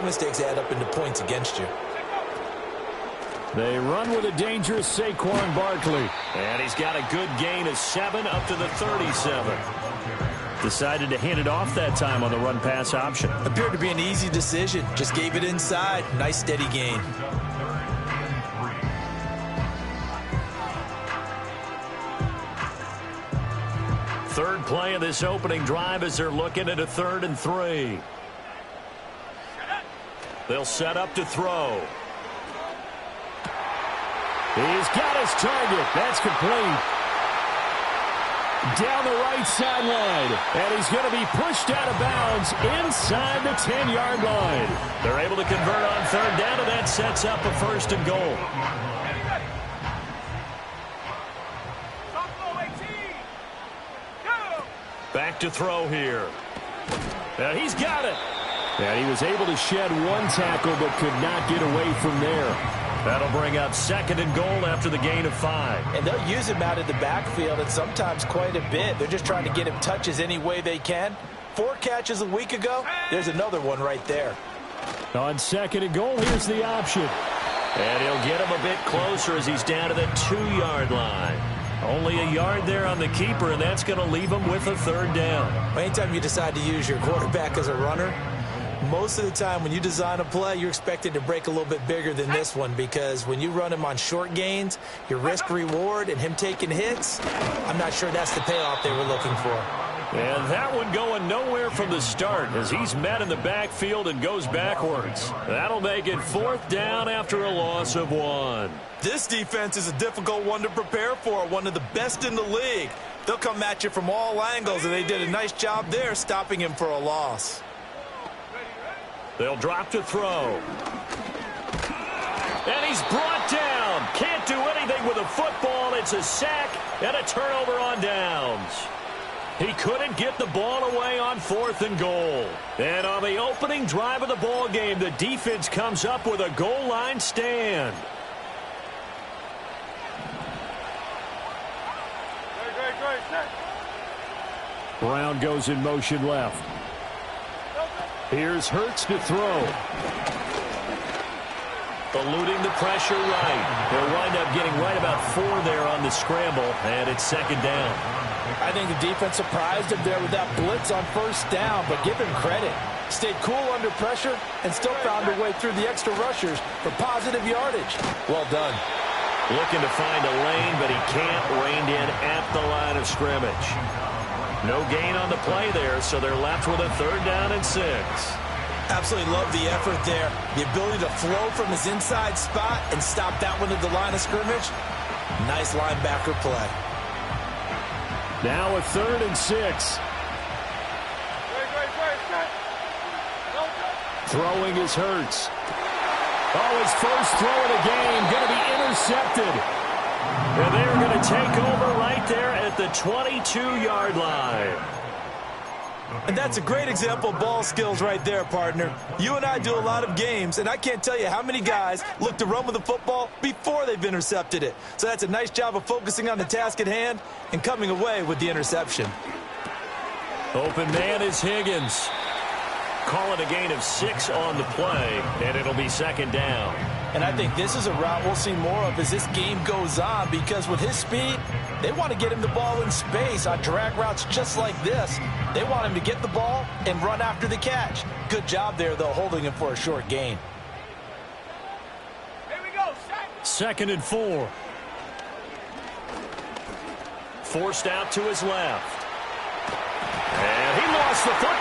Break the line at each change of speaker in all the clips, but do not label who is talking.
big mistakes add up into points against you.
They run with a dangerous Saquon Barkley.
And he's got a good gain of 7 up to the 37. Decided to hand it off that time on the run-pass option.
Appeared to be an easy decision. Just gave it inside. Nice steady gain.
Third play of this opening drive as they're looking at a 3rd and 3. They'll set up to throw.
He's got his target. That's complete. Down the right sideline. And he's going to be pushed out of bounds inside the 10-yard line.
They're able to convert on 3rd down, and that sets up a 1st and goal. Back to throw here. And he's got it.
And he was able to shed one tackle but could not get away from there.
That'll bring up 2nd and goal after the gain of 5.
And they'll use him out of the backfield and sometimes quite a bit. They're just trying to get him touches any way they can. 4 catches a week ago. There's another one right there.
On 2nd and goal, here's the option.
And he'll get him a bit closer as he's down to the 2-yard line. Only a yard there on the keeper, and that's going to leave him with a 3rd down.
Anytime you decide to use your quarterback as a runner, most of the time when you design a play, you're expected to break a little bit bigger than this one, because when you run him on short gains, your risk-reward and him taking hits, I'm not sure that's the payoff they were looking for.
And that one going nowhere from the start as he's met in the backfield and goes backwards. That'll make it 4th down after a loss of 1.
This defense is a difficult one to prepare for, one of the best in the league. They'll come at you from all angles, and they did a nice job there stopping him for a loss.
They'll drop to throw. And he's brought down. Can't do anything with a football. It's a sack and a turnover on downs. He couldn't get the ball away on 4th and goal. And on the opening drive of the ball game, the defense comes up with a goal line stand.
Brown goes in motion left. Here's Hurts to throw.
Eluding the pressure right. He'll wind up getting right about 4 there on the scramble, and it's 2nd down.
I think the defense surprised him there with that blitz on 1st down, but give him credit. Stayed cool under pressure and still found a way through the extra rushers for positive yardage. Well done.
Looking to find a lane, but he can't. Reined in at the line of scrimmage. No gain on the play there, so they're left with a 3rd down and 6.
Absolutely love the effort there. The ability to flow from his inside spot and stop that one at the line of scrimmage. Nice linebacker play.
Now a 3rd and 6. Throwing is Hurts. Oh, his first throw of the game going to be intercepted.
And they're going to take over right there at the 22-yard line.
And that's a great example of ball skills right there, partner. You and I do a lot of games, and I can't tell you how many guys look to run with the football before they've intercepted it. So that's a nice job of focusing on the task at hand and coming away with the interception.
Open man is Higgins. Call it a gain of 6 on the play, and it'll be 2nd down.
And I think this is a route we'll see more of as this game goes on, because with his speed, they want to get him the ball in space on drag routes just like this. They want him to get the ball and run after the catch. Good job there, though, holding him for a short gain.
Here we go,
2nd and 4. Forced out to his left. And he lost the football.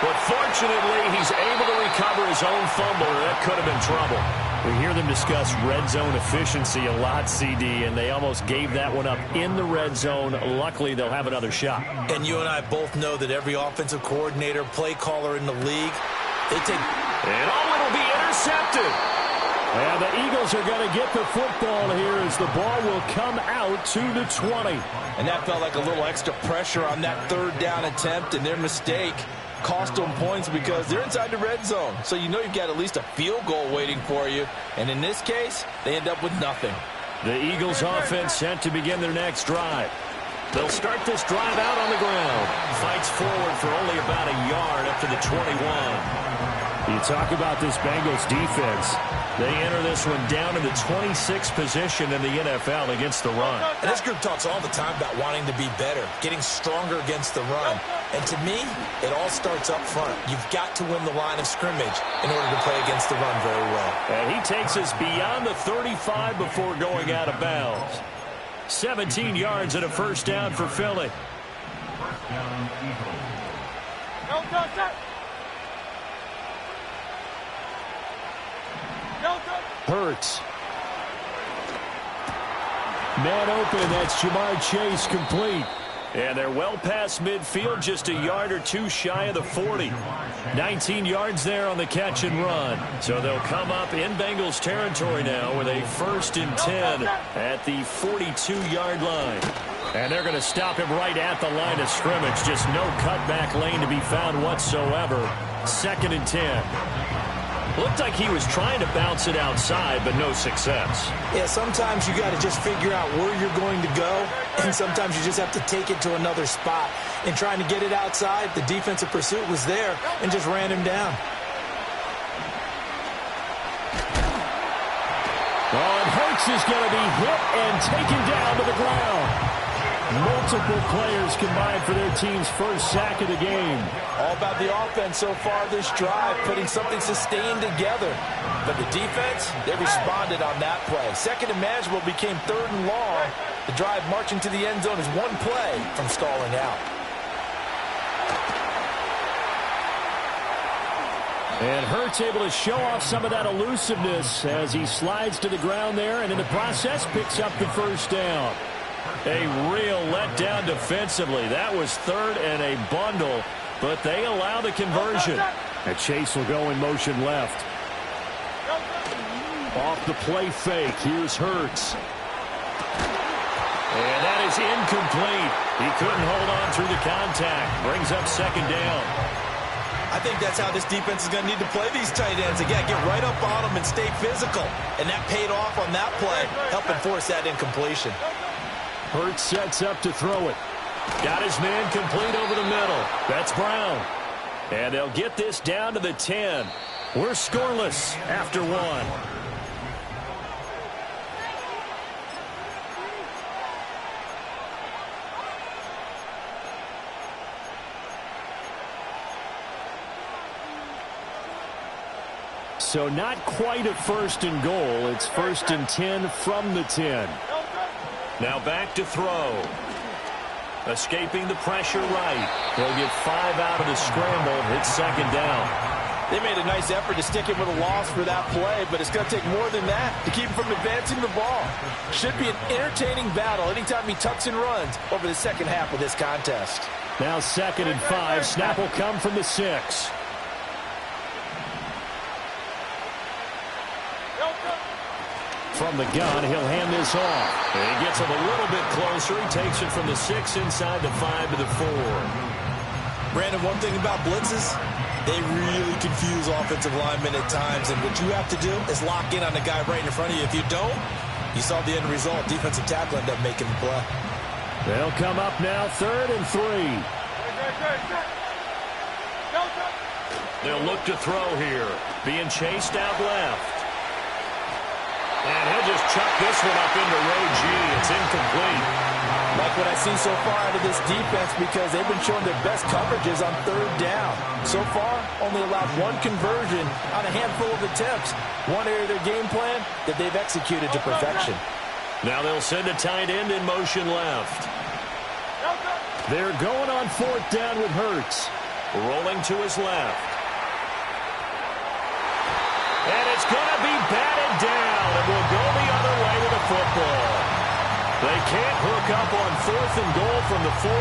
But fortunately, he's able to recover his own fumble, or that could have been trouble.
We hear them discuss red zone efficiency a lot, CD, and they almost gave that one up in the red zone. Luckily, they'll have another shot.
And you and I both know that every offensive coordinator, play caller in the league, they take...
And it'll be intercepted.
And the Eagles are going to get the football here as the ball will come out to the 20.
And that felt like a little extra pressure on that 3rd down attempt, and their mistake cost them points because they're inside the red zone. So you know you've got at least a field goal waiting for you. And in this case, they end up with nothing.
The Eagles offense set to begin their next drive. They'll start this drive out on the ground. Fights forward for only about a yard up to the 21.
You talk about this Bengals defense.
They enter this one down in the 26th position in the NFL against the run.
And this group talks all the time about wanting to be better, getting stronger against the run. And to me, it all starts up front. You've got to win the line of scrimmage in order to play against the run very well.
And he takes us beyond the 35 before going out of bounds. 17 yards and a first down for Philly.
Hurts. Man open, that's Jamar Chase, complete.
And they're well past midfield, just a yard or two shy of the 40. 19 yards there on the catch and run. So they'll come up in Bengals territory now with a 1st and 10 at the 42-yard line. And they're going to stop him right at the line of scrimmage. Just no cutback lane to be found whatsoever. 2nd and 10. Looked like he was trying to bounce it outside, but no success.
Yeah, sometimes you got to just figure out where you're going to go, and sometimes you just have to take it to another spot. In trying to get it outside, the defensive pursuit was there and just ran him down.
Oh, and Hurts is going to be hit and taken down to the ground. Multiple players combined for their team's first sack of the game.
All about the offense so far this drive, putting something sustained together. But the defense, they responded on that play. 2nd and manageable became 3rd and long. The drive marching to the end zone is one play from stalling out.
And Hurts able to show off some of that elusiveness as he slides to the ground there, and in the process picks up the first down.
A real letdown defensively. That was 3rd and a bundle, but they allow the conversion.
And Chase will go in motion left. Off the play fake, here's Hurts.
And that is incomplete. He couldn't hold on through the contact. Brings up 2nd down.
I think that's how this defense is going to need to play these tight ends. Again, get right up on them and stay physical. And that paid off on that play, helping force that incompletion.
Hurts sets up to throw it.
Got his man complete over the middle. That's Brown. And they'll get this down to the 10. We're scoreless after 1.
So not quite a 1st and goal. It's 1st and 10 from the 10.
Now back to throw. Escaping the pressure right. They'll get 5 out of the scramble. It's 2nd down.
They made a nice effort to stick him with a loss for that play, but it's going to take more than that to keep him from advancing the ball. Should be an entertaining battle anytime he tucks and runs over the second half of this contest.
Now 2nd and 5. Snap will come from the 6. From the gun, he'll hand this off.
And he gets it a little bit closer. He takes it from the 6 inside the 5 to the 4.
Brandon, one thing about blitzes, they really confuse offensive linemen at times, and what you have to do is lock in on the guy right in front of you. If you don't, you saw the end result. Defensive tackle ended up making the play.
They'll come up now 3rd and 3.
They'll look to throw here. Being chased out left. And he'll just chuck this one up into row G. It's incomplete.
Like what I see so far out of this defense, because they've been showing their best coverages on 3rd down. So far, only allowed 1 conversion on a handful of attempts. One area of their game plan that they've executed to perfection.
Now they'll send a tight end in motion left.
They're going on 4th down with Hurts.
Rolling to his left. And it's going to be batted down, and will go the other way with the football. They can't hook up on 4th and goal from the 4,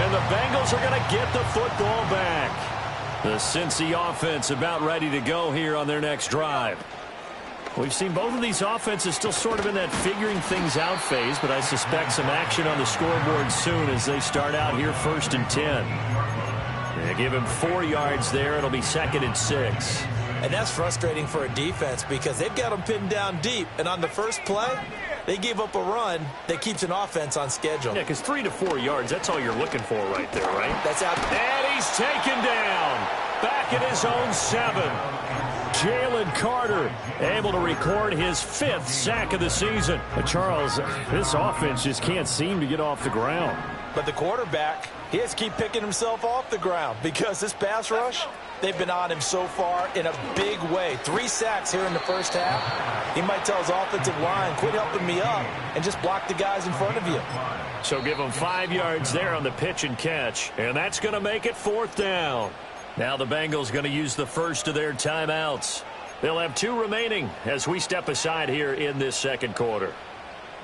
and the Bengals are going to get the football back. The Cincy offense about ready to go here on their next drive. We've seen both of these offenses still sort of in that figuring things out phase, but I suspect some action on the scoreboard soon as they start out here 1st and 10. They give him 4 yards there. It'll be 2nd and 6.
And that's frustrating for a defense because they've got them pinned down deep. And on the first play, they gave up a run that keeps an offense on schedule.
Yeah, because 3 to 4 yards, that's all you're looking for right there, right?
That's out.
And he's taken down. back at his own 7.
Jalen Carter able to record his 5th sack of the season. But Charles, this offense just can't seem to get off the ground.
But the quarterback, he has to keep picking himself off the ground because this pass rush, they've been on him so far in a big way. 3 sacks here in the first half. He might tell his offensive line, quit helping me up and just block the guys in front of you.
So give him 5 yards there on the pitch and catch. And that's going to make it 4th down. Now the Bengals going to use the first of their timeouts. They'll have 2 remaining as we step aside here in this second quarter.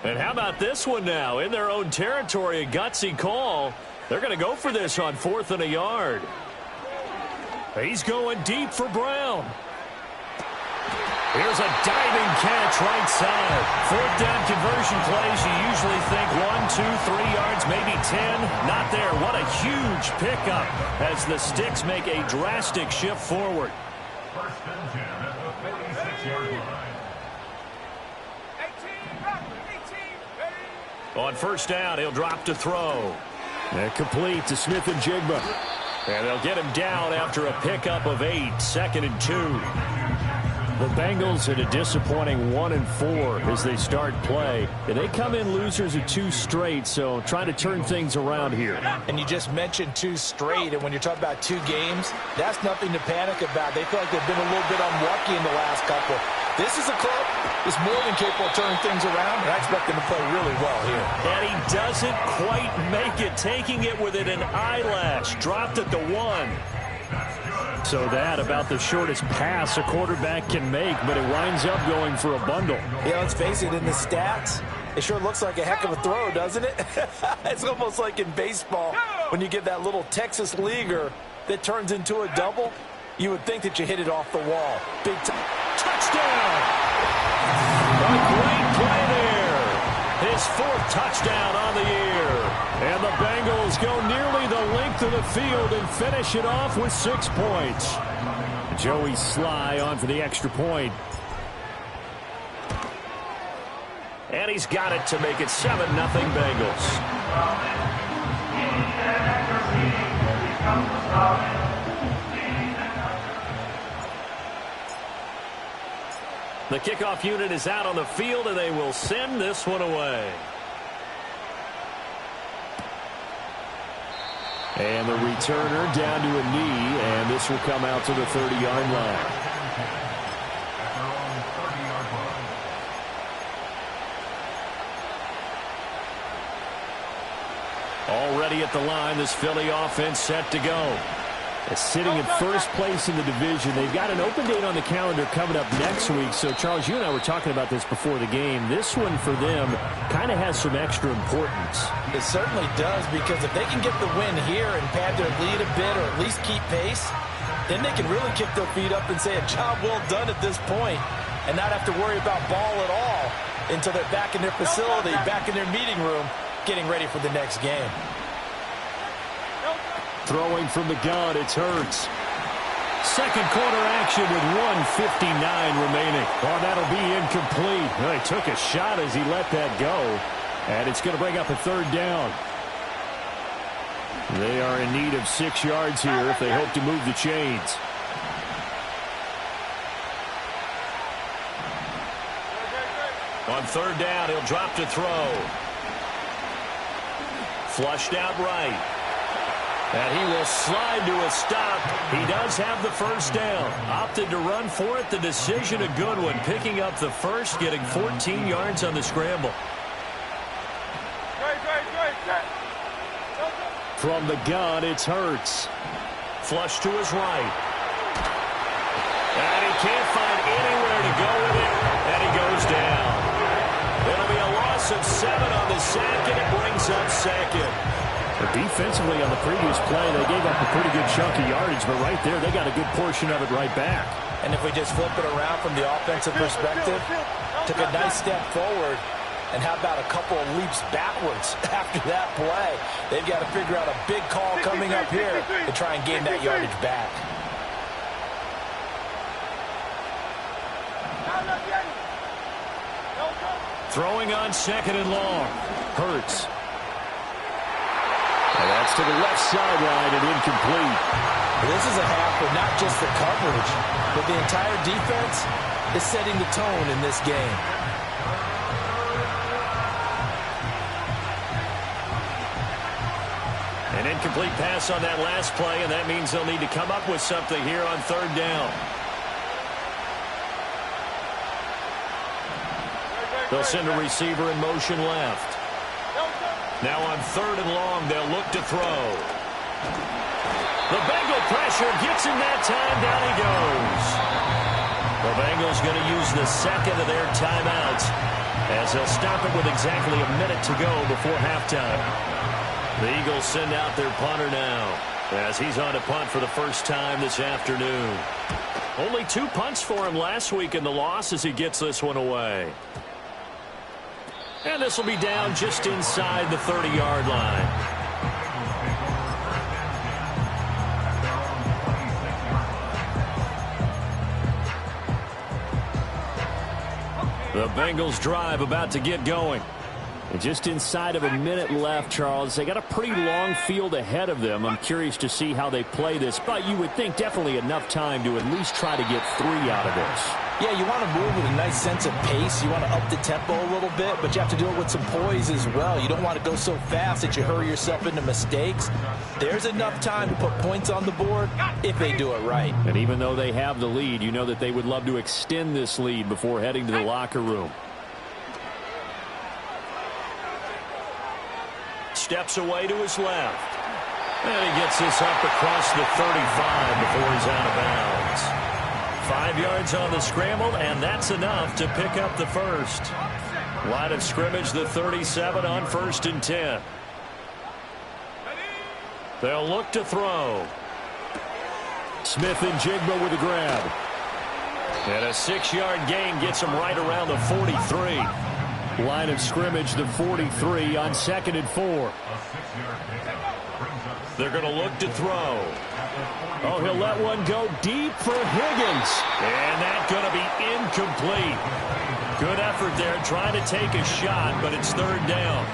And how about this one now? In their own territory, a gutsy call. They're going to go for this on 4th and a yard. He's going deep for Brown. Here's a diving catch right side. 4th down conversion plays. You usually think 1, 2, 3 yards, maybe 10. Not there. What a huge pickup as the Sticks make a drastic shift forward.
First and 10 at the 46-yard line.
On first down, he'll drop to throw.
And complete to Smith and Jigba.
And they'll get him down after a pickup of 8, 2nd and 2.
The Bengals at a disappointing 1-4 as they start play. And they come in losers of 2 straight, so trying to turn things around here.
And you just mentioned 2 straight, and when you're talking about 2 games, that's nothing to panic about. They feel like they've been a little bit unlucky in the last couple. This is a club that's more than capable of turning things around, and I expect them to play really well here.
And he doesn't quite make it, taking it within an eyelash. Dropped at the 1.
So that about the shortest pass a quarterback can make, but it winds up going for a bundle.
Yeah, let's face it, in the stats, it sure looks like a heck of a throw, doesn't it? It's almost like in baseball when you get that little Texas leaguer that turns into a double. You would think that you hit it off the wall. Big time.
Touchdown! A great play there. His 4th touchdown on the year.
And the Bengals go nearly the length of the field and finish it off with 6 points. Joey Sly on for the extra point.
And he's got it to make it 7-0 Bengals. The kickoff unit is out on the field, and they will send this one away.
And the returner down to a knee, and this will come out to the 30-yard line.
Already at the line, this Philly offense set to go.
Sitting in first place in the division. They've got an open date on the calendar coming up next week. So, Charles, you and I were talking about this before the game. This one for them kind of has some extra importance.
It certainly does, because if they can get the win here and pad their lead a bit or at least keep pace, then they can really kick their feet up and say a job well done at this point and not have to worry about ball at all until they're back in their facility, back in their meeting room, getting ready for the next game.
Throwing from the gun, it's Hurts.
Second quarter action with 1:59 remaining.
Oh, that'll be incomplete. Well, he took a shot as he let that go. And it's going to bring up a 3rd down. They are in need of 6 yards here if they hope to move the chains.
On 3rd down, he'll drop to throw. Flushed out right. And he will slide to a stop. He does have the first down. Opted to run for it. The decision a good one. Picking up the first, getting 14 yards on the scramble.
From the gun, it's Hurts.
Flush to his right. And he can't find anywhere to go with it. And he goes down. It'll be a loss of 7 on the sack, and it brings up 2nd.
But defensively on the previous play, they gave up a pretty good chunk of yardage, but right there, they got a good portion of it right back.
And if we just flip it around from the offensive perspective, took a nice step forward, and how about a couple of leaps backwards after that play? They've got to figure out a big call coming up here to try and gain that yardage back.
Throwing on 2nd and long.
Hurts. And that's to the left sideline and incomplete.
This is a half where not just the coverage, but the entire defense is setting the tone in this game.
An incomplete pass on that last play, and that means they'll need to come up with something here on third down. They'll send a receiver in motion left. Now on third and long, they'll look to throw. The Bengal pressure gets him that time. Down he goes. The Bengals going to use the second of their timeouts as they'll stop it with exactly a minute to go before halftime. The Eagles send out their punter now as he's on to punt for the first time this afternoon. Only 2 punts for him last week in the loss as he gets this one away. And this will be down just inside the 30-yard line. The Bengals drive about to get going.
And just inside of a minute left, Charles. They got a pretty long field ahead of them. I'm curious to see how they play this, but you would think definitely enough time to at least try to get 3 out of this.
Yeah, you want to move with a nice sense of pace. You want to up the tempo a little bit, but you have to do it with some poise as well. You don't want to go so fast that you hurry yourself into mistakes. There's enough time to put points on the board if they do it right.
And even though they have the lead, you know that they would love to extend this lead before heading to the locker room.
Steps away to his left. And he gets this up across the 35 before he's out of bounds. 5 yards on the scramble, and that's enough to pick up the first. Line of scrimmage, the 37 on 1st and 10. They'll look to throw.
Smith and Jigba with a grab.
And a 6-yard gain gets him right around the 43.
Line of scrimmage, the 43 on 2nd and 4.
They're going to look to throw.
Oh, he'll let one go deep for Higgins.
And that's going to be incomplete. Good effort there trying to take a shot, but it's third down.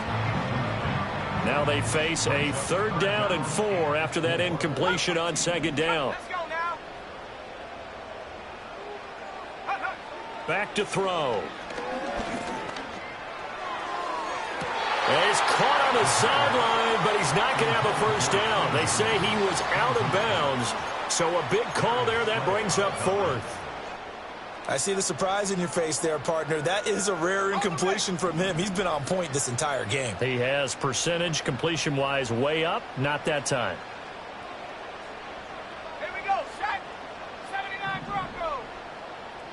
Now they face a 3rd down and 4 after that incompletion on 2nd down. Back to throw. And he's caught on the sideline, but he's not going to have a first down. They say he was out of bounds, so a big call there that brings up 4th.
I see the surprise in your face there, partner. That is a rare incompletion from him. He's been on point this entire game.
He has percentage completion-wise way up, not that time.
Here we go, set. 79 Broncos.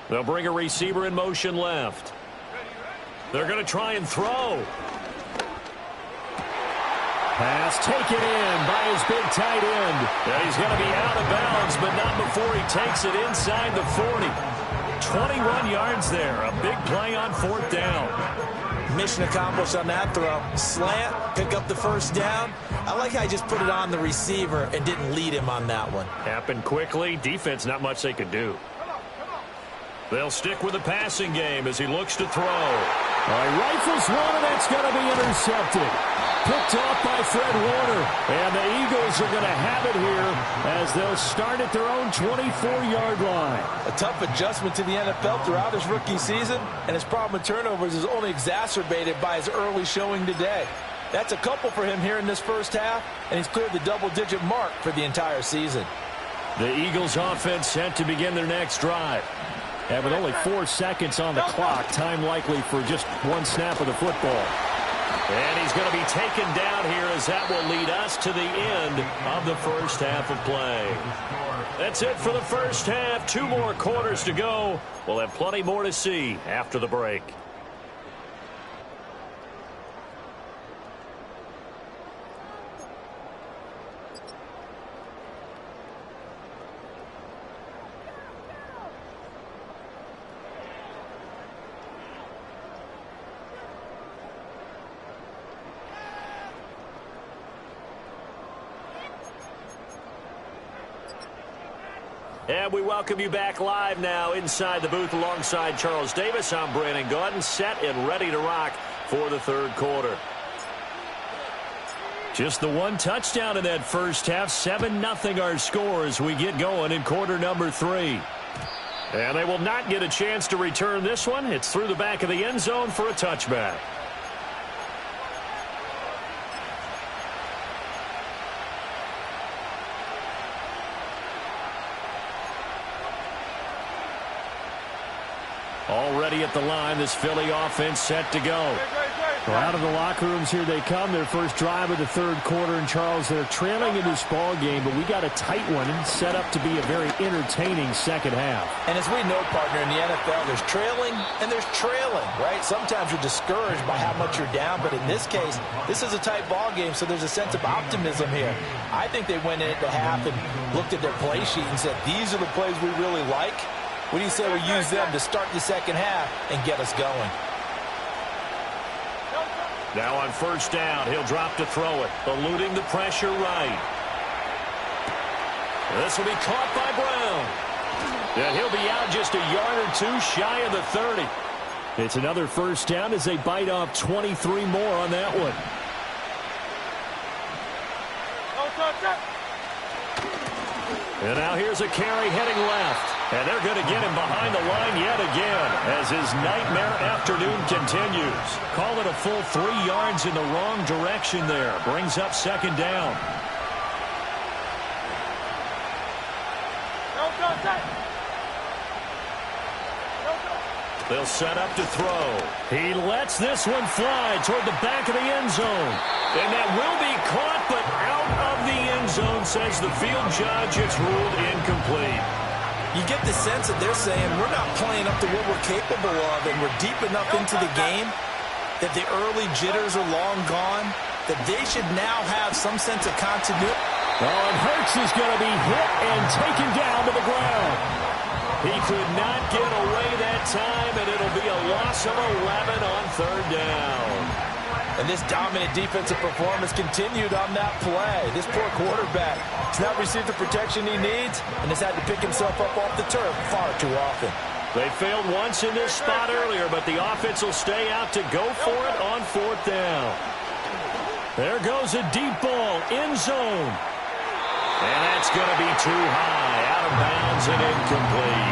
They'll bring a receiver in motion left. They're going to try and throw.
Pass taken in by his big tight end.
And he's going to be out of bounds, but not before he takes it inside the 40. 21 yards there. A big play on 4th down.
Mission accomplished on that throw. Slant, pick up the first down. I like how he just put it on the receiver and didn't lead him on that one.
Happened quickly. Defense, not much they could do. They'll stick with the passing game as he looks to throw.
Rifles one, and that's going to be intercepted. Picked off by Fred Warner. And the Eagles are going to have it here as they'll start at their own 24-yard line.
A tough adjustment to the NFL throughout his rookie season, and his problem with turnovers is only exacerbated by his early showing today. That's a couple for him here in this first half, and he's cleared the double-digit mark for the entire season.
The Eagles offense set to begin their next drive.
And with only 4 seconds on the clock, time likely for just 1 snap of the football.
And he's going to be taken down here as that will lead us to the end of the first half of play. That's it for the first half. 2 more quarters to go. We'll have plenty more to see after the break. And we welcome you back live now inside the booth alongside Charles Davis. I'm Brandon Gaudin, set and ready to rock for the third quarter. Just the one touchdown in that first half. 7-0 our score as we get going in quarter number 3. And they will not get a chance to return this one. It's through the back of the end zone for a touchback. Already at the line, this Philly offense set to go.
Well, out of the locker rooms here they come. Their first drive of the third quarter. And, Charles, they're trailing in this ball game, but we got a tight one and set up to be a very entertaining second half.
And as we know, partner, in the NFL, there's trailing and there's trailing, right? Sometimes you're discouraged by how much you're down, but in this case, this is a tight ball game, so there's a sense of optimism here. I think they went into half and looked at their play sheet and said, these are the plays we really like. What do you say we use them to start the second half and get us going?
Now on first down, he'll drop to throw it, eluding the pressure right. This will be caught by Brown. And he'll be out just a yard or two shy of the 30.
It's another first down as they bite off 23 more on that one.
And now here's a carry heading left. And they're going to get him behind the line yet again as his nightmare afternoon continues. Call it a full 3 yards in the wrong direction there. Brings up second down. They'll set up to throw.
He lets this one fly toward the back of the end zone.
And that will be caught, but out of the end zone, says the field judge. It's ruled incomplete.
You get the sense that they're saying we're not playing up to what we're capable of, and we're deep enough into the game that the early jitters are long gone, that they should now have some sense of continuity.
Oh, and Hurts is going to be hit and taken down to the ground.
He could not get away that time, and it'll be a loss of 11 on third down.
And this dominant defensive performance continued on that play. This poor quarterback has not received the protection he needs and has had to pick himself up off the turf far too often.
They failed once in this spot earlier, but the offense will stay out to go for it on fourth down.
There goes a deep ball, end zone.
And that's going to be too high, out of bounds and incomplete.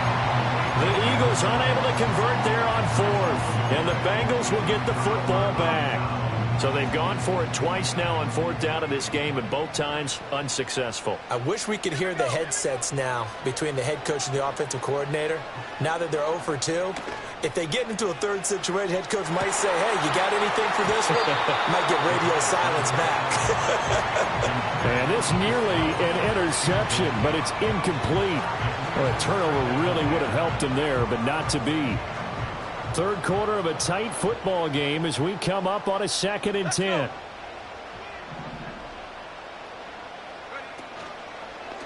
The Eagles unable to convert there on fourth, and the Bengals will get the football back. So they've gone for it twice now on fourth down in this game, and both times unsuccessful.
I wish we could hear the headsets now between the head coach and the offensive coordinator. Now that they're 0 for 2, if they get into a third situation, head coach might say, hey, you got anything for this one? Might get radio silence back.
And it's nearly an interception, but it's incomplete. Well, a turnover really would have helped him there, but not to be. Third quarter of a tight football game as we come up on a 2nd and 10.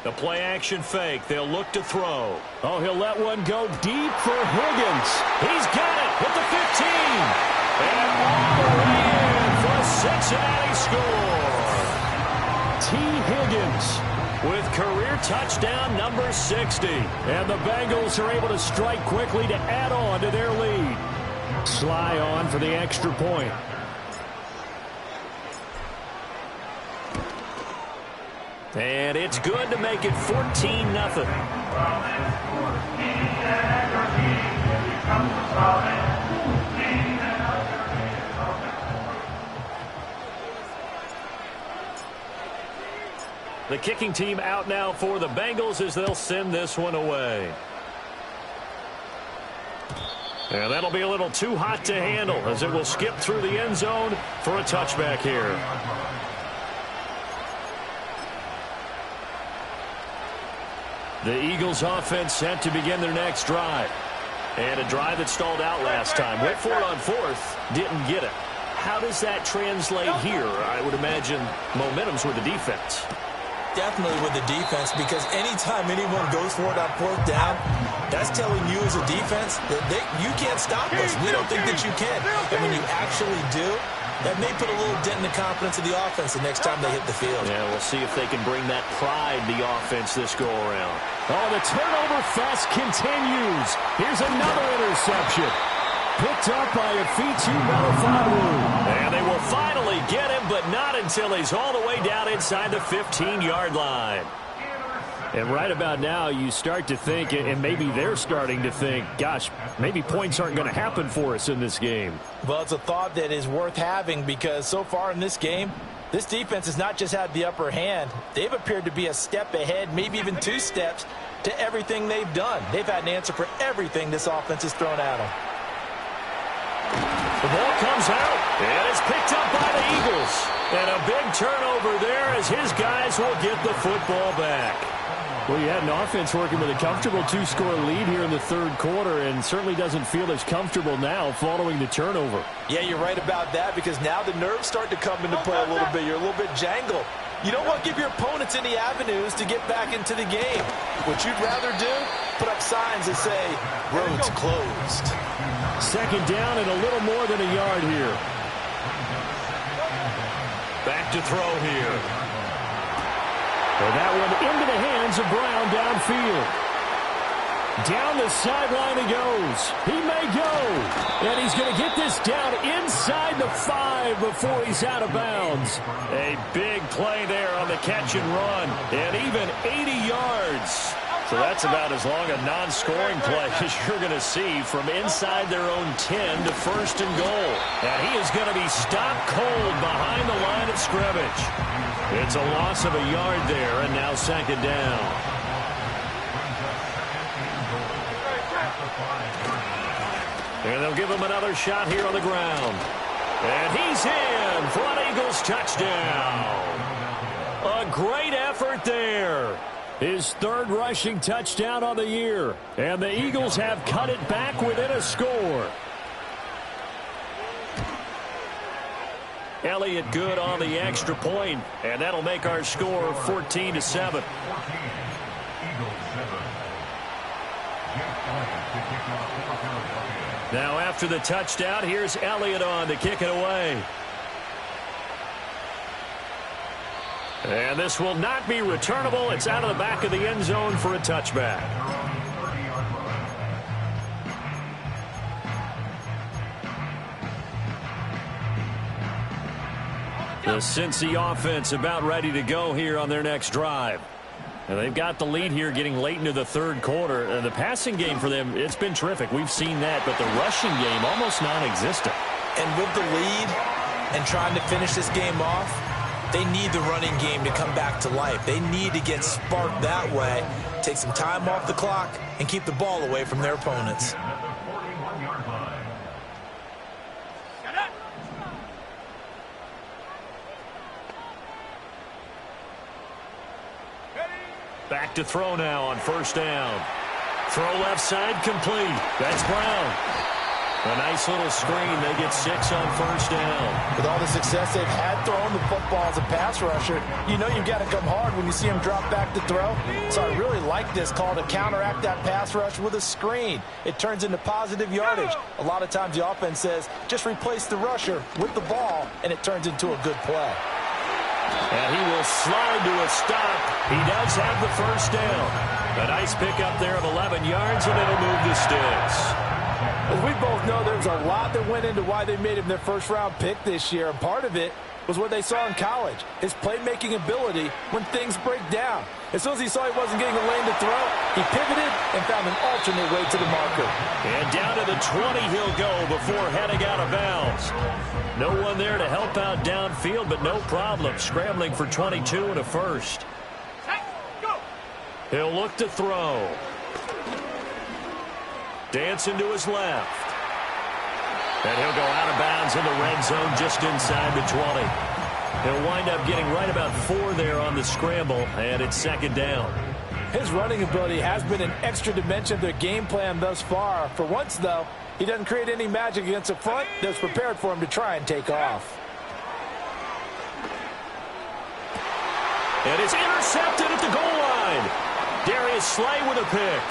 The play action fake. They'll look to throw.
Oh, he'll let one go deep for Higgins.
He's got it at the 15. And all the way in for a Cincinnati score.
T. Higgins
with career touchdown number 60.
And the Bengals are able to strike quickly to add on to their lead. Sly on for the extra point.
And it's good to make it 14-0. The kicking team out now for the Bengals as they'll send this one away. And that'll be a little too hot to handle as it will skip through the end zone for a touchback here. The Eagles offense set to begin their next drive. And a drive that stalled out last time. Went for it on fourth, didn't get it. How does that translate here? I would imagine momentum's with the defense.
Definitely with the defense, because anytime anyone goes for it on fourth down, that's telling you as a defense that you can't stop us. We don't think that you can. And when you actually do, that may put a little dent in the confidence of the offense the next time they hit the field.
Yeah, we'll see if they can bring that pride to the offense this go-around.
Oh, the turnover fest continues. Here's another interception. Picked up by Afitu Melifonwu.
And they will finally get him, but not until he's all the way down inside the 15-yard line.
And right about now, you start to think, and maybe they're starting to think, gosh, maybe points aren't going to happen for us in this game.
Well, it's a thought that is worth having because so far in this game, this defense has not just had the upper hand. They've appeared to be a step ahead, maybe even 2 steps to everything they've done. They've had an answer for everything this offense has thrown at them.
The ball comes out, and it's picked up by the Eagles. And a big turnover there as his guys will get the football back.
Well, you had an offense working with a comfortable 2-score lead here in the third quarter and certainly doesn't feel as comfortable now following the turnover.
Yeah, you're right about that because now the nerves start to come into play a little bit. You're a little bit jangled. You don't want to give your opponents any avenues to get back into the game. What you'd rather do, put up signs that say, roads closed.
Second down and a little more than a yard here.
Back to throw here.
And that one into the hands of Brown downfield. Down the sideline he goes. He may go. And he's going to get this down inside the 5 before he's out of bounds.
A big play there on the catch and run. And even 80 yards. So that's about as long a non-scoring play as you're going to see from inside their own 10 to first and goal. And he is going to be stopped cold behind the line of scrimmage. It's a loss of a yard there, and now second down. And they'll give him another shot here on the ground. And he's in for an Eagles touchdown. A great effort there.
His third rushing touchdown on the year. And the Eagles have cut it back within a score.
Elliott good on the extra point, and that'll make our score 14-7. Now after the touchdown, here's Elliott on to kick it away. And this will not be returnable. It's out of the back of the end zone for a touchback. The Cincy offense about ready to go here on their next drive. And they've got the lead here getting late into the third quarter. And the passing game for them, it's been terrific. We've seen that, but the rushing game almost non-existent.
And with the lead and trying to finish this game off, they need the running game to come back to life. They need to get sparked that way, take some time off the clock, and keep the ball away from their opponents.
Back to throw now on first down. Throw left side complete. That's Brown. A nice little screen. They get 6 on first down.
With all the success they've had throwing the football as a pass rusher, you know you've got to come hard when you see him drop back to throw. So I really like this call to counteract that pass rush with a screen. It turns into positive yardage. A lot of times the offense says, just replace the rusher with the ball, and it turns into a good play.
And he will slide to a stop. He does have the first down. A nice pickup there of 11 yards, and it'll move the sticks.
As we both know, there's a lot that went into why they made him their first-round pick this year, and part of it was what they saw in college, his playmaking ability when things break down. As soon as he saw he wasn't getting a lane to throw, he pivoted and found an alternate way to the marker.
And down to the 20 he'll go before heading out of bounds. No one there to help out downfield, but no problem. Scrambling for 22 and a first. He'll look to throw. Dancing to his left. And he'll go out of bounds in the red zone just inside the 20. He'll wind up getting right about 4 there on the scramble, and it's second down.
His running ability has been an extra dimension of their game plan thus far. For once, though, he doesn't create any magic against the front that's prepared for him to try and take off.
And it's intercepted at the goal line. Darius Slay with a pick.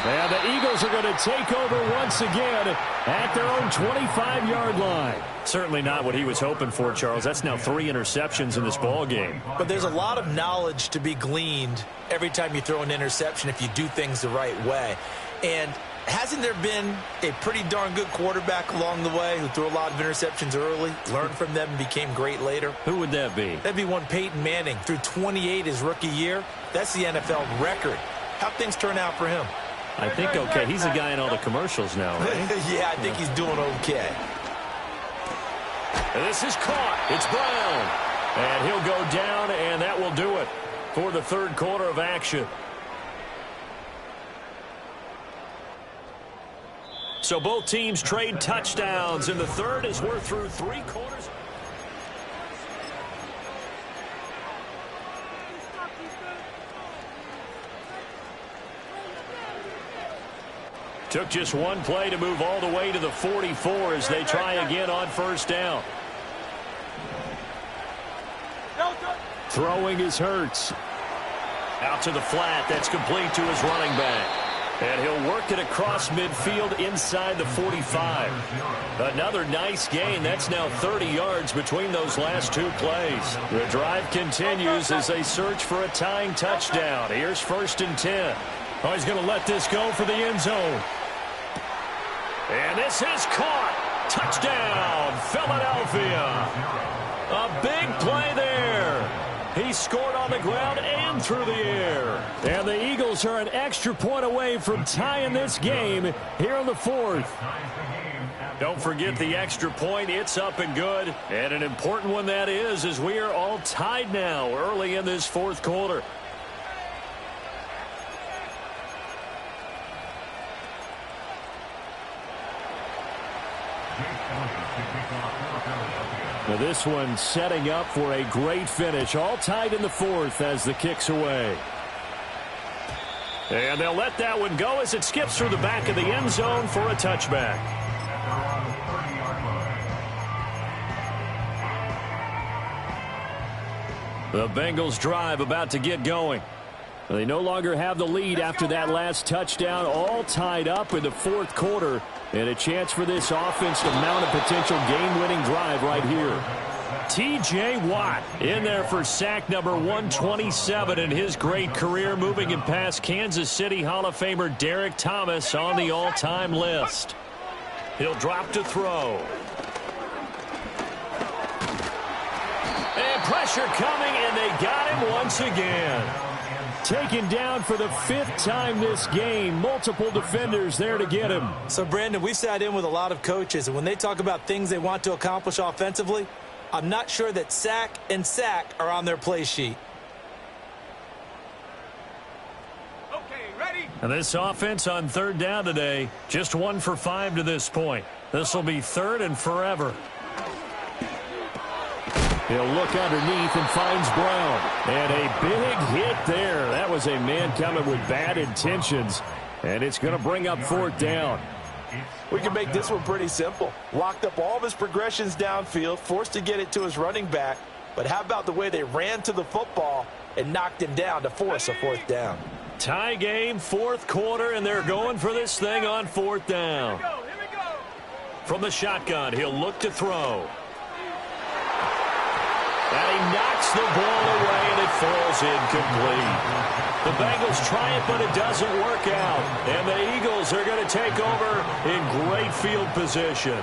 And the Eagles are going to take over once again at their own 25-yard line.
Certainly not what he was hoping for, Charles. That's now 3 interceptions in this ball game.
But there's a lot of knowledge to be gleaned every time you throw an interception if you do things the right way. And Hasn't there been a pretty darn good quarterback along the way who threw a lot of interceptions early, learned from them, and became great later?
Who would that be?
That'd be one Peyton Manning. Threw 28 his rookie year. That's the NFL record. How'd things turn out for him?
I think okay. He's the guy in all the commercials now, right?
Yeah, I think he's doing okay.
And this is caught. It's Brown. And he'll go down, and that will do it for the third quarter of action. So both teams trade touchdowns in the third as we're through 3 quarters. Took just one play to move all the way to the 44 as they try again on first down.
Throwing is Hurts.
Out to the flat. That's complete to his running back. And he'll work it across midfield inside the 45. Another nice gain. That's now 30 yards between those last 2 plays. The drive continues as they search for a tying touchdown. Here's 1st and 10.
Oh, he's going to let this go for the end zone.
And this is caught. Touchdown, Philadelphia. A big play there. He scored on the ground and through the air.
And the Eagles are an extra point away from tying this game here in the 4th.
Don't forget the extra point. It's up and good. And an important one that is, as we are all tied now early in this 4th quarter.
Now this one setting up for a great finish. All tied in the 4th as the kick's away.
And they'll let that one go as it skips through the back of the end zone for a touchback. The Bengals drive about to get going.
They no longer have the lead after that last touchdown. All tied up in the 4th quarter. And a chance for this offense to mount a potential game-winning drive right here.
T.J. Watt in there for sack number 127 in his great career, moving him past Kansas City Hall of Famer Derek Thomas on the all-time list. He'll drop to throw. And pressure coming, and they got him once again.
Taken down for the 5th time this game. Multiple defenders there to get him.
So, Brandon, we sat in with a lot of coaches, and when they talk about things they want to accomplish offensively, I'm not sure that sack and sack are on their play sheet.
Okay, ready?
And this offense on 3rd down today, just 1 for 5 to this point. This will be 3rd and forever.
He'll look underneath and finds Brown. And a big hit there. That was a man coming with bad intentions. And it's going to bring up 4th down.
We can make this one pretty simple. Locked up all of his progressions downfield, forced to get it to his running back. But how about the way they ran to the football and knocked him down to force a 4th down?
Tie game, 4th quarter, and they're going for this thing on 4th down.
Here we go.
From the shotgun, he'll look to throw. And he knocks the ball away, and it falls incomplete. The Bengals try it, but it doesn't work out. And the Eagles are going to take over in great field position.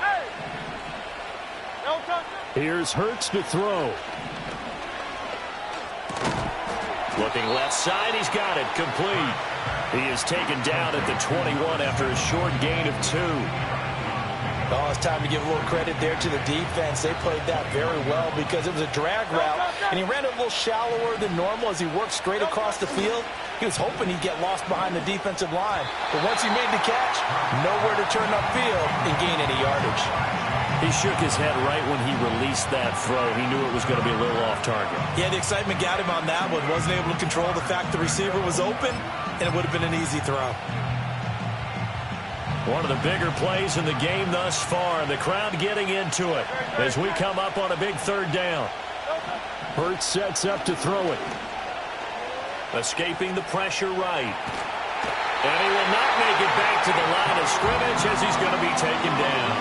Hey! No touch.
Here's Hurts to throw.
Looking left side, he's got it, complete. He is taken down at the 21 after a short gain of 2.
Oh, it's time to give a little credit there to the defense. They played that very well because it was a drag route, and he ran a little shallower than normal as he worked straight across the field. He was hoping he'd get lost behind the defensive line, but once he made the catch, nowhere to turn upfield and gain any yardage.
He shook his head right when he released that throw. He knew it was going to be a little off target.
Yeah, the excitement got him on that one. Wasn't able to control the fact the receiver was open, and it would have been an easy throw.
One of the bigger plays in the game thus far. The crowd getting into it as we come up on a big 3rd down.
Hurts sets up to throw it.
Escaping the pressure right. And he will not make it back to the line of scrimmage as he's going to be taken down.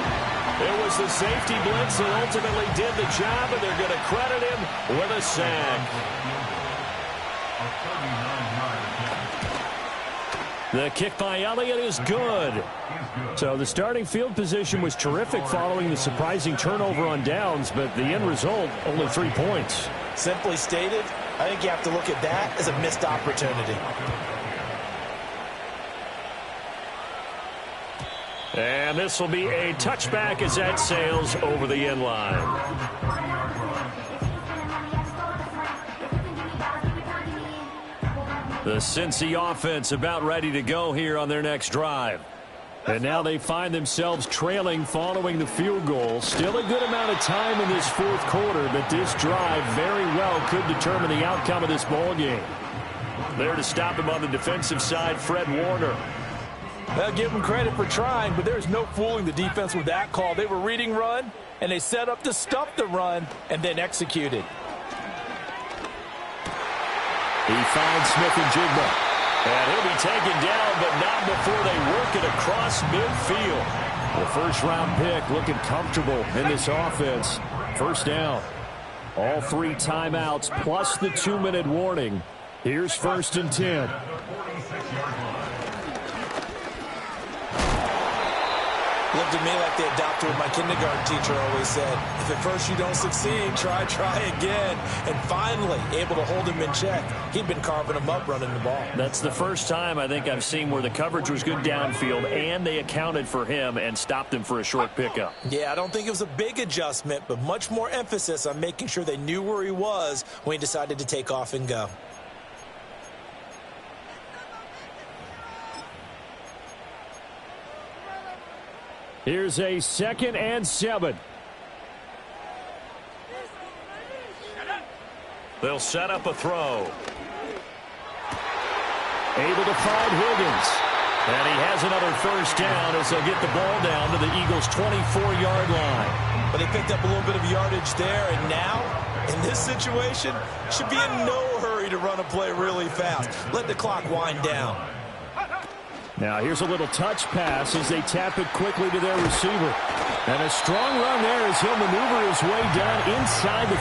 It was the safety blitz that ultimately did the job, and they're going to credit him with a sack. The kick by Elliott is good. So the starting field position was terrific following the surprising turnover on downs, but the end result, only 3 points.
Simply stated, I think you have to look at that as a missed opportunity.
And this will be a touchback as that sails over the end line. The Cincy offense about ready to go here on their next drive. And now they find themselves trailing following the field goal. Still a good amount of time in this fourth quarter, but this drive very well could determine the outcome of this ball game. There to stop him on the defensive side, Fred Warner.
I'll give them credit for trying, but there's no fooling the defense with that call. They were reading run, and they set up to stuff the run, and then executed.
He finds Smith-Njigba. And he'll be taken down, but not before they work it across midfield. The first-round pick looking comfortable in this offense. First down. All 3 timeouts plus the 2-minute warning. Here's 1st and 10.
Looked at me like they adopted what my kindergarten teacher always said. If at first you don't succeed, try again. And finally, able to hold him in check. He'd been carving him up running the ball.
That's the first time I think I've seen where the coverage was good downfield and they accounted for him and stopped him for a short pickup.
Yeah, I don't think it was a big adjustment, but much more emphasis on making sure they knew where he was when he decided to take off and go.
Here's a 2nd and 7. They'll set up a throw. Able to find Higgins. And he has another first down as they'll get the ball down to the Eagles' 24-yard line.
But they picked up a little bit of yardage there, and now, in this situation, should be in no hurry to run a play really fast. Let the clock wind down.
Now here's a little touch pass as they tap it quickly to their receiver. And a strong run there as he'll maneuver his way down inside the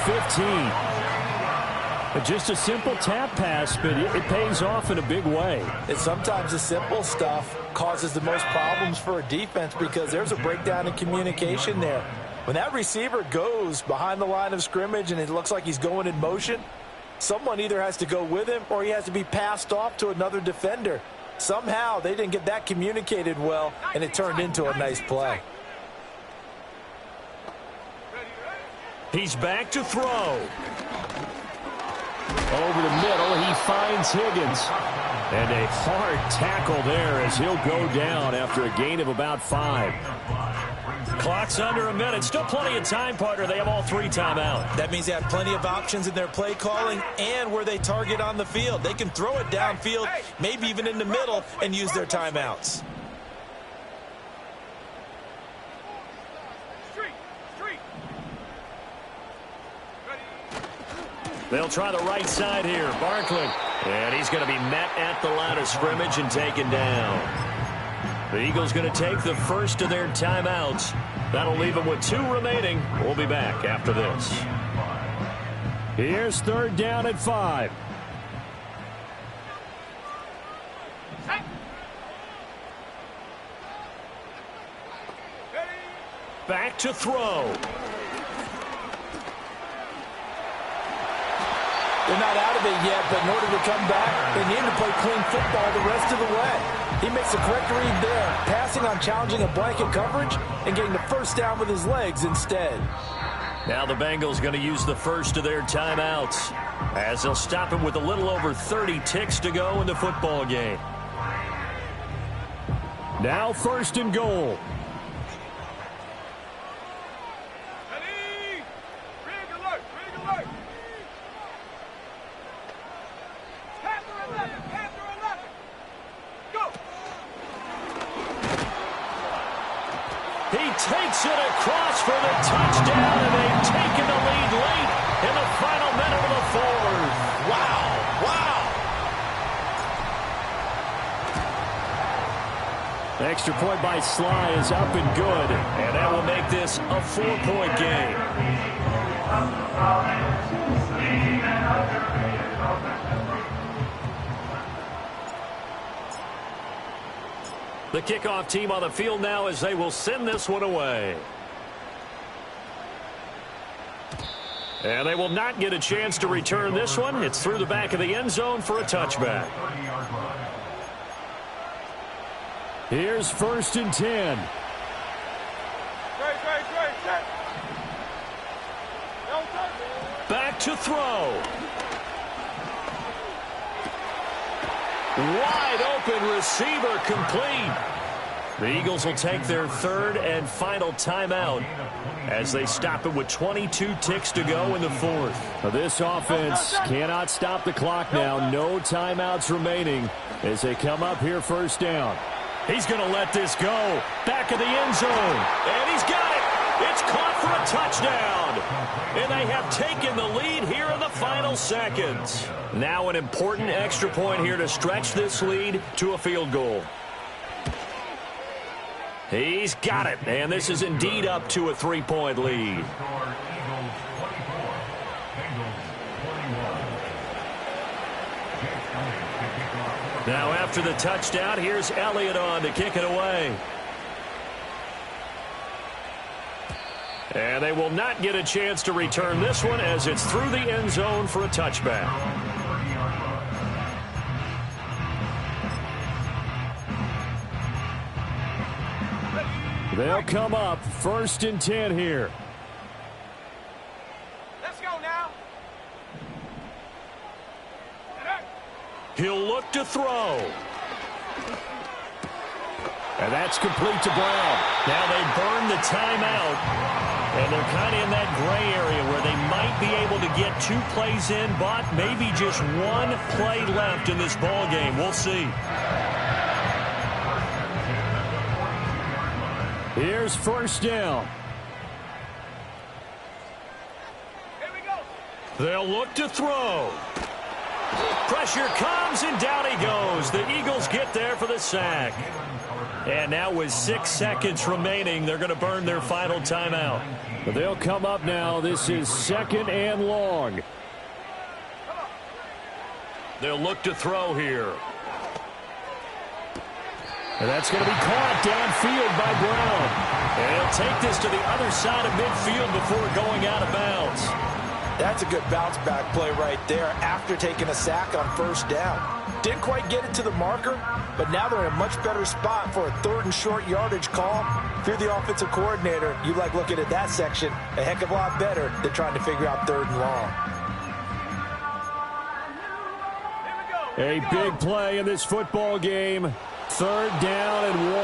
15. Just a simple tap pass, but it pays off in a big way.
And sometimes the simple stuff causes the most problems for a defense because there's a breakdown in communication there. When that receiver goes behind the line of scrimmage and it looks like he's going in motion, someone either has to go with him or he has to be passed off to another defender. Somehow they didn't get that communicated well, and it turned into a nice play.
He's back to throw.
Over the middle, he finds Higgins. And a hard tackle there as he'll go down after a gain of about 5.
Clock's under a minute. Still plenty of time, partner. They have all 3 timeouts.
That means they have plenty of options in their play calling and where they target on the field. They can throw it downfield, maybe even in the middle, and use their timeouts.
They'll try the right side here. Barkley. And he's going to be met at the line of scrimmage and taken down. The Eagles going to take the first of their timeouts. That'll leave them with 2 remaining. We'll be back after this.
Here's 3rd down at 5.
Back to throw.
They're not out of it yet, but in order to come back, they need to play clean football the rest of the way. He makes the correct read there, passing on challenging a blanket coverage and getting the first down with his legs instead.
Now the Bengals going to use the first of their timeouts as they'll stop him with a little over 30 ticks to go in the football game.
Now 1st and goal.
Takes it across for the touchdown, and they've taken the lead late in the final minute of the 4th.
Wow, wow.
Extra point by Sly is up and good.
And that will make this a 4-point game. The kickoff team on the field now as they will send this one away. And they will not get a chance to return this one. It's through the back of the end zone for a touchback.
Here's 1st and 10.
Back to throw. Wide open receiver complete. The Eagles will take their 3rd and final timeout as they stop it with 22 ticks to go in the 4th.
Now this offense cannot stop the clock now. No timeouts remaining as they come up here 1st down.
He's going to let this go. Back of the end zone. And he's got it. It's caught for a touchdown. And they have taken the lead here in the final seconds. Now an important extra point here to stretch this lead to a field goal. He's got it. And this is indeed up to a 3-point lead. Now after the touchdown, here's Elliott on to kick it away. And they will not get a chance to return this one as it's through the end zone for a touchback.
They'll come up 1st and 10 here.
Let's go now.
He'll look to throw.
And that's complete to Brown.
Now they burn the timeout. And they're kind of in that gray area where they might be able to get 2 plays in, but maybe just 1 play left in this ball game. We'll see.
Here's 1st down.
Here we go.
They'll look to throw. Pressure comes, and down he goes. The Eagles get there for the sack. And now with 6 seconds remaining, they're going to burn their final timeout.
They'll come up now. This is 2nd and long.
They'll look to throw here.
And that's going to be caught downfield by Brown.
And he'll take this to the other side of midfield before going out of bounds.
That's a good bounce-back play right there after taking a sack on 1st down. Didn't quite get it to the marker, but now they're in a much better spot for a 3rd and short yardage call. If you're the offensive coordinator, you like looking at that section a heck of a lot better than trying to figure out 3rd and long.
A big play in this football game. 3rd down and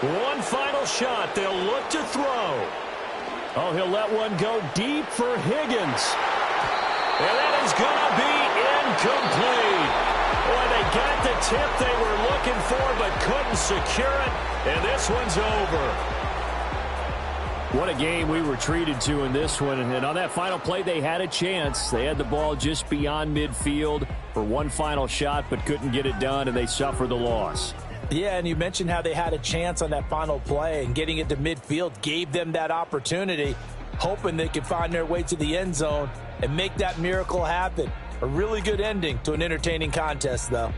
1.
One final shot. They'll look to throw.
Oh, he'll let one go deep for Higgins.
And that is going to be incomplete. Boy, they got the tip they were looking for but couldn't secure it. And this one's over.
What a game we were treated to in this one. And on that final play, they had a chance. They had the ball just beyond midfield for one final shot but couldn't get it done, and they suffered the loss.
Yeah, and you mentioned how they had a chance on that final play, and getting it to midfield gave them that opportunity, hoping they could find their way to the end zone and make that miracle happen. A really good ending to an entertaining contest, though.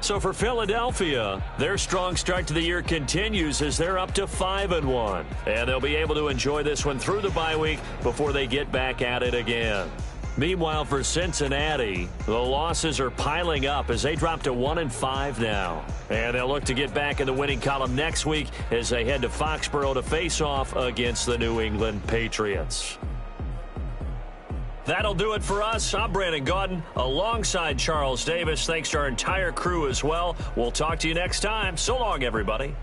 So for Philadelphia, their strong start to the year continues as they're up to 5-1. And they'll be able to enjoy this one through the bye week before they get back at it again. Meanwhile, for Cincinnati, the losses are piling up as they drop to 1-5 now. And they'll look to get back in the winning column next week as they head to Foxborough to face off against the New England Patriots. That'll do it for us. I'm Brandon Gaudin alongside Charles Davis. Thanks to our entire crew as well. We'll talk to you next time. So long, everybody.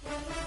go.